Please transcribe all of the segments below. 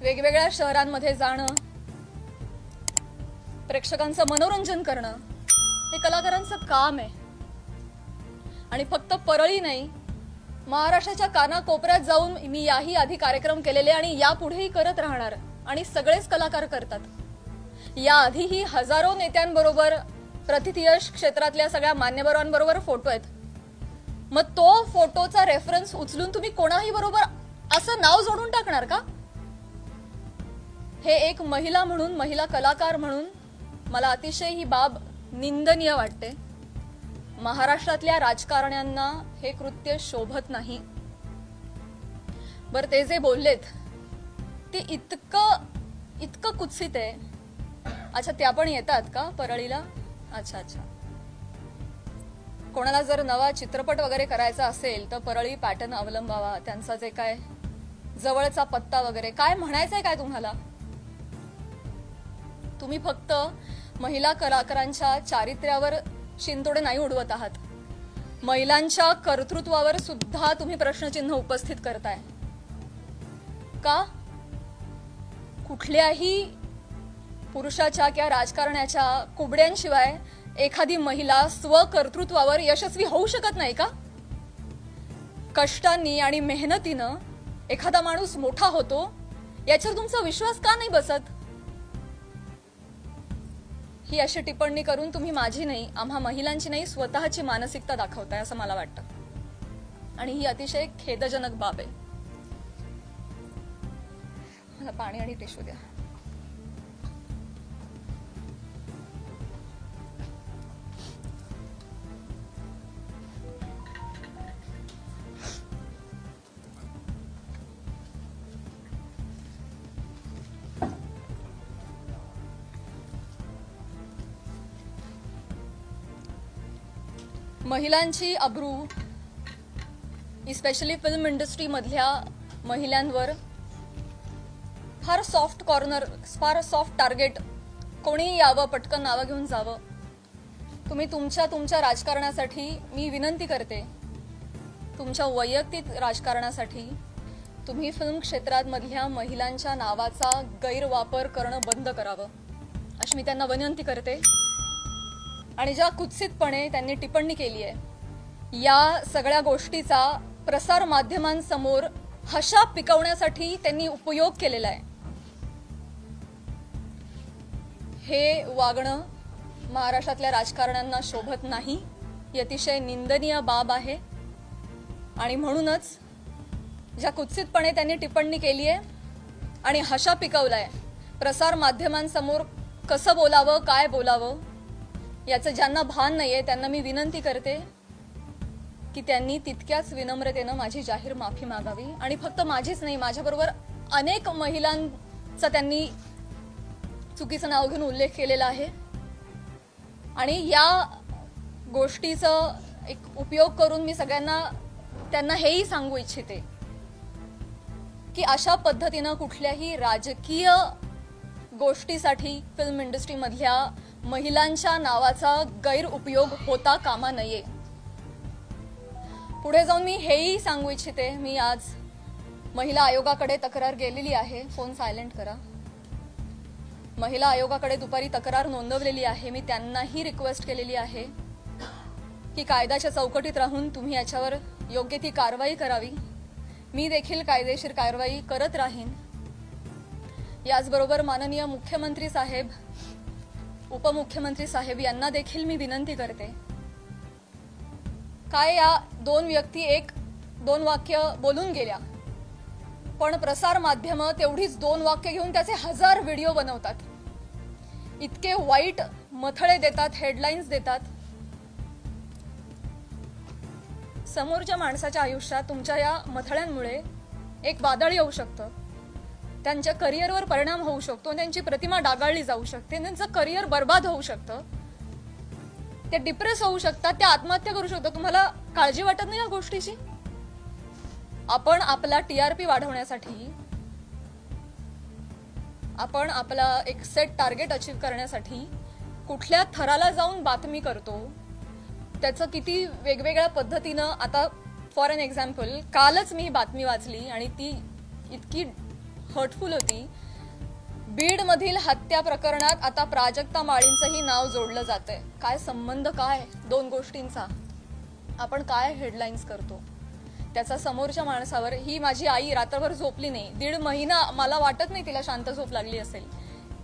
वेगवेगळ्या शहरांमध्ये जाणं, प्रेक्षकांचं मनोरंजन करणं हे कलाकारांचं काम आहे. आणि फक्त परळी नाही, महाराष्ट्राच्या कानाकोपऱ्यात जाऊन मी याही आधी कार्यक्रम केलेले आणि यापुढेही करत राहणार आणि सगळेच कलाकार करतात. याआधीही हजारो नेत्यांबरोबर, प्रतिथयश क्षेत्रातल्या सगळ्या मान्यवरांबरोबर फोटो आहेत. मग तो फोटोचा रेफरन्स उचलून तुम्ही कोणाही बरोबर असं नाव जोडून टाकणार का? हे एक महिला म्हणून, महिला कलाकार म्हणून मला अतिशय ही बाब निंदनीय वाटते. महाराष्ट्रातल्या राजकारण्यांना हे कृत्य शोभत नाही. बरं, ते जे बोललेत ते इतकं कुत्सित आहे. अच्छा, त्या पण येतात का परळीला? अच्छा. कोणाला जर नवा चित्रपट वगैरे करायचा असेल तर परळी पॅटर्न अवलंबावा. त्यांचा जे काय जवळचा पत्ता वगैरे काय म्हणायचंय काय तुम्हाला? तुम्ही फक्त महिला कलाकारांच्या चारित्र्यावर शिंतोडे नाही उडवत आहात, महिलांच्या कर्तृत्वावर सुद्धा तुम्ही प्रश्नचिन्ह उपस्थित करताय का? कुठल्याही पुरुषाच्या किंवा राजकारण्याच्या कुबड्यांशिवाय एखादी महिला स्वकर्तृत्वावर यशस्वी होऊ शकत नाही का? कष्टांनी आणि मेहनतीनं एखादा माणूस मोठा होतो, याच्यावर तुमचा विश्वास का नाही बसत? ही अशी टिप्पणी करून तुम्ही माझी नाही, आम्हा महिलांची नाही, स्वतःची मानसिकता दाखवताय असं मला वाटतं. आणि ही अतिशय खेदजनक बाब आहे. मला पाणी आणि टिश्यू द्या. महिलांची अब्रू, इस्पेशली फिल्म इंडस्ट्री मधल्या महिलांवर फार सॉफ्ट कॉर्नर, फार सॉफ्ट टार्गेट कोणी यावं, पटकन नावं घेऊन जावं. तुम्ही तुमच्या राजकारणासाठी मी विनंती करते, तुमच्या वैयक्तिक राजकारणासाठी तुम्ही फिल्म क्षेत्रात मधल्या महिलांच्या नावाचा गैरवापर करणं बंद करावं अशी मी त्यांना विनंती करते. आणि ज्या कुत्सितपणे त्यांनी टिप्पणी केली आहे, या सगळ्या गोष्टीचा प्रसार माध्यमांसमोर हशा पिकवण्यासाठी त्यांनी उपयोग केलेला आहे. हे वागणं महाराष्ट्रातल्या राजकारण्यांना शोभत नाही. ही अतिशय निंदनीय बाब आहे. आणि म्हणूनच ज्या कुत्सितपणे त्यांनी टिप्पणी केली आहे आणि हशा पिकवलाय, प्रसार माध्यमांसमोर कसं बोलावं, काय बोलावं याचं ज्यांना भान नाहीये त्यांना मी विनंती करते की त्यांनी तितक्याच विनम्रतेनं माझी जाहीर माफी मागावी. आणि फक्त माझीच नाही, माझ्याबरोबर अनेक महिलांचा त्यांनी चुकीचं नाव घेऊन उल्लेख केलेला आहे. आणि या गोष्टीचा एक उपयोग करून मी त्यांना हेही सांगू इच्छिते की अशा पद्धतीनं कुठल्याही राजकीय गोष्टीसाठी फिल्म इंडस्ट्री मधल्या महिलांच्या नावाचा गैरउपयोग होता कामा नये. पुढे जाऊन मी हेही सांगू इच्छिते, मी आज महिला आयोगाकडे तक्रार केलेली आहे. फोन सायलेंट करा. महिला आयोगाकडे दुपारी तक्रार नोंदवलेली आहे. मी त्यांनाही रिक्वेस्ट केलेली आहे की कायद्याच्या चौकटीत राहून तुम्ही याच्यावर योग्य ती कारवाई करावी. मी देखील कायदेशीर कारवाई करत राहीन. याचबरोबर माननीय मुख्यमंत्री साहेब, उपमुख्यमंत्री साहेब यांना देखील मी विनंती करते, काय या दोन व्यक्ती एक दोन वाक्य बोलून गेल्या, पण प्रसार माध्यम तेवढीच दोन वाक्य घेऊन त्याचे 1000 व्हिडिओ बनवतात. इतके वाईट मथळे देतात, हेडलाईन्स देतात. समोरच्या माणसाच्या आयुष्यात तुमच्या या मथळ्यांमुळे एक वादळ येऊ शकतं, त्यांच्या करिअरवर परिणाम होऊ शकतो, त्यांची प्रतिमा डागाळली जाऊ शकते, त्यांचं करिअर बर्बाद होऊ शकतं, ते डिप्रेस होऊ शकतात, ते आत्महत्या करू शकतात. तुम्हाला काळजी वाटत नाही या गोष्टीची? आपण आपला टीआरपी वाढवण्यासाठी, आपण आपला एक सेट टार्गेट अचीव करण्यासाठी कुठल्या थराला जाऊन बातमी करतो, त्याचं किती वेगवेगळ्या पद्धतीनं. आता फॉर एन एक्झाम्पल, कालच मी ही बातमी वाचली आणि ती इतकी हर्टफुल होती. बीड मधील हत्या प्रकरणात आता प्राजक्ता माळींचंही नाव जोडलं जातंय. काय संबंध, काय दोन गोष्टींचा? आपण काय हेडलाईन्स करतो त्याचा समोरच्या माणसावर. ही माझी आई रात्रभर झोपली नाही, 1.5 महिना. मला वाटत नाही तिला शांत झोप लागली असेल.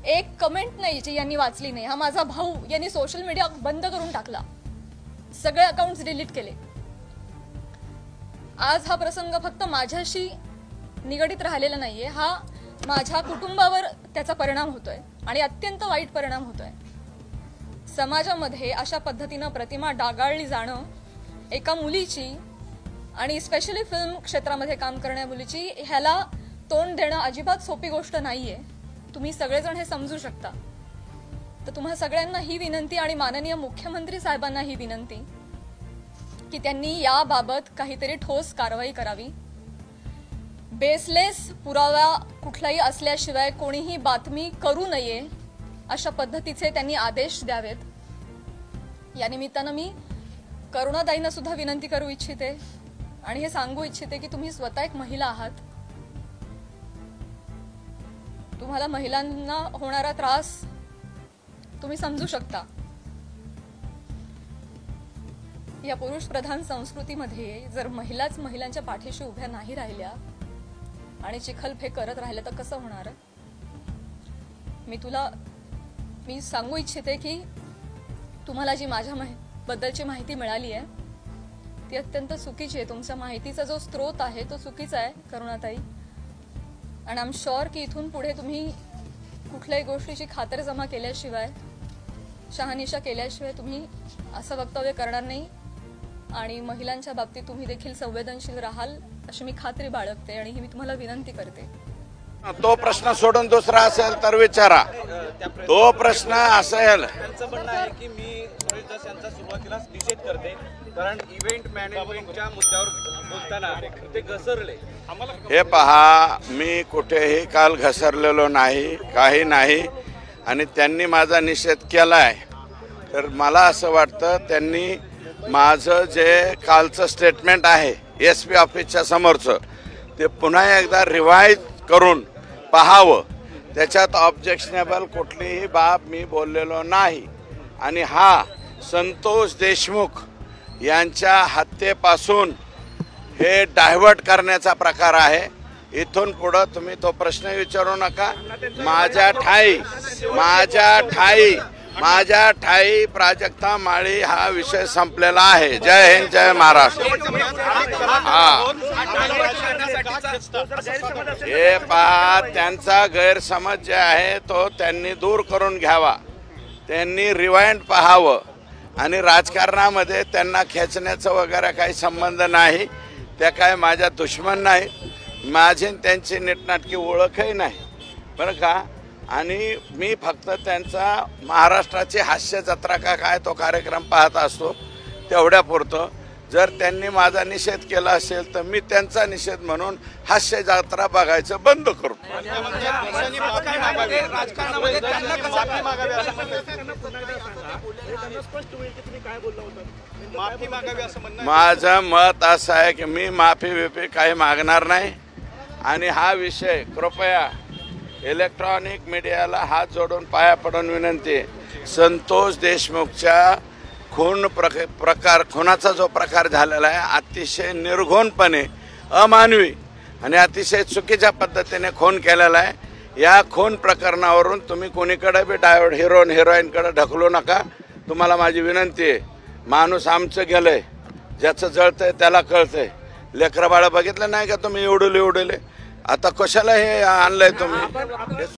एक कमेंट नाही जी यांनी वाचली नाही. हा माझा भाऊ, यांनी सोशल मीडिया बंद करून टाकला, सगळे अकाउंट्स डिलीट केले. आज हा प्रसंग फक्त माझ्याशी निगडीत राहिलेला नाहीये, हा माझ्या कुटुंबावर त्याचा परिणाम होतोय आणि अत्यंत वाईट परिणाम होतोय. समाजामध्ये अशा पद्धतीनं प्रतिमा डागाळली जाणं एका मुलीची, आणि स्पेशली फिल्म क्षेत्रामध्ये काम करणाऱ्या मुलीची, ह्याला तोंड देणं अजिबात सोपी गोष्ट नाहीये. तुम्ही सगळेजण हे समजू शकता. तर तुम्हा सगळ्यांना ही विनंती आणि माननीय मुख्यमंत्री साहेबांना ही विनंती की त्यांनी याबाबत काहीतरी ठोस कारवाई करावी. बेसलेस पुरावा कुठलाही असल्याशिवाय कोणीही बातमी करू नये अशा पद्धतीचे त्यांनी आदेश द्यावेत. या निमित्तानं मी करुणाताईंना सुद्धा विनंती करू इच्छिते आणि हे सांगू इच्छिते की तुम्ही स्वतः एक महिला आहात. तुम्हाला महिलांना होणारा त्रास तुम्ही समजू शकता. या पुरुष प्रधान संस्कृतीमध्ये जर महिलाच महिलांच्या पाठीशी उभ्या नाही राहिल्या आणि चिखलफेक करत राहिलं तर कसं होणार? मी सांगू इच्छिते की तुम्हाला जी माझ्या बद्दलची माहिती मिळाली आहे ती अत्यंत चुकीची आहे. तुमच्या माहितीचा जो स्रोत आहे तो चुकीचा आहे करुणाताई. आणि आय एम शुअर की इथून पुढे तुम्ही कुठल्याही गोष्टीची खातरजमा केल्याशिवाय, शहानिशा केल्याशिवाय तुम्ही असं वक्तव्य करणार नाही. आणि महिलांच्या बाबतीत तुम्ही देखील संवेदनशील राहाल अशी मी खात्री बाळगते आणि ही मी तुम्हाला विनंती करते. तो प्रश्न सोडून दुसरा असेल तर विचारा. तो प्रश्न असेल. त्यांचं म्हणणं आहे की मी सुरेश दास यांचा सुरुवातीला निषेध करते, कारण इव्हेंट मॅनेजमेंटच्या मुद्द्यावर बोलताना ते घसरले. हे पहा, मी कुठेही काल घसरलेलो नाही, काही नाही. आणि त्यांनी माझा निषेध केलाय तर मला असं वाटतं त्यांनी माझं जे कालचं स्टेटमेंट आहे SP ऑफिसच्या समोरचं ते पुन्हा एकदा रिवाईज करून पाहावं. त्याच्यात ऑब्जेक्शनेबल कुठलीही बाब मी बोललेलो नाही. आणि हा संतोष देशमुख यांच्या हत्येपासून हे डायव्हर्ट करण्याचा प्रकार आहे. इथून पुढं तुम्ही तो प्रश्न विचारू नका. माझ्या ठाई प्राजक्ता माळी हा विषय संपलेला आहे. जय हिंद, जय महाराष्ट्र. हे पहा, त्यांचा गैरसमज जे आहे तो त्यांनी दूर करून घ्यावा. त्यांनी रिवाइंड पाहावं. आणि राजकारणामध्ये त्यांना खेचण्याचा वगैरे काही संबंध नाही. त्या काय माझ्या दुश्मन नाही. माझी त्यांची नीटनाटकी ओळखही नाही बरं का. आणि मी फक्त त्यांचा महाराष्ट्राची हास्य जत्रा का काय तो कार्यक्रम पाहत असतो तेवढ्यापुरतं. जर त्यांनी माझा निषेध केला असेल तर मी त्यांचा निषेध म्हणून हास्य जत्रा बघायचं बंद करतो. माझं मत असं आहे की मी माफी काही मागणार नाही. आणि हा विषय कृपया इलेक्ट्रॉनिक मीडियाला हात जोडून पाया पडून विनंती आहे. संतोष देशमुखच्या खुनाचा जो प्रकार झालेला आहे अतिशय निर्घृणपणे, अमानवी आणि अतिशय चुकीच्या पद्धतीने खून केलेला आहे. या खून प्रकरणावरून तुम्ही कोणीकडे बी हिरोईनकडे ढकलू नका. तुम्हाला माझी विनंती आहे. माणूस आमचं गेलंय, ज्याचं जळतंय त्याला कळतंय. लेकरं बाळं बघितलं नाही का तुम्ही? एवढले आता कशाला हे आणलंय तुम्ही?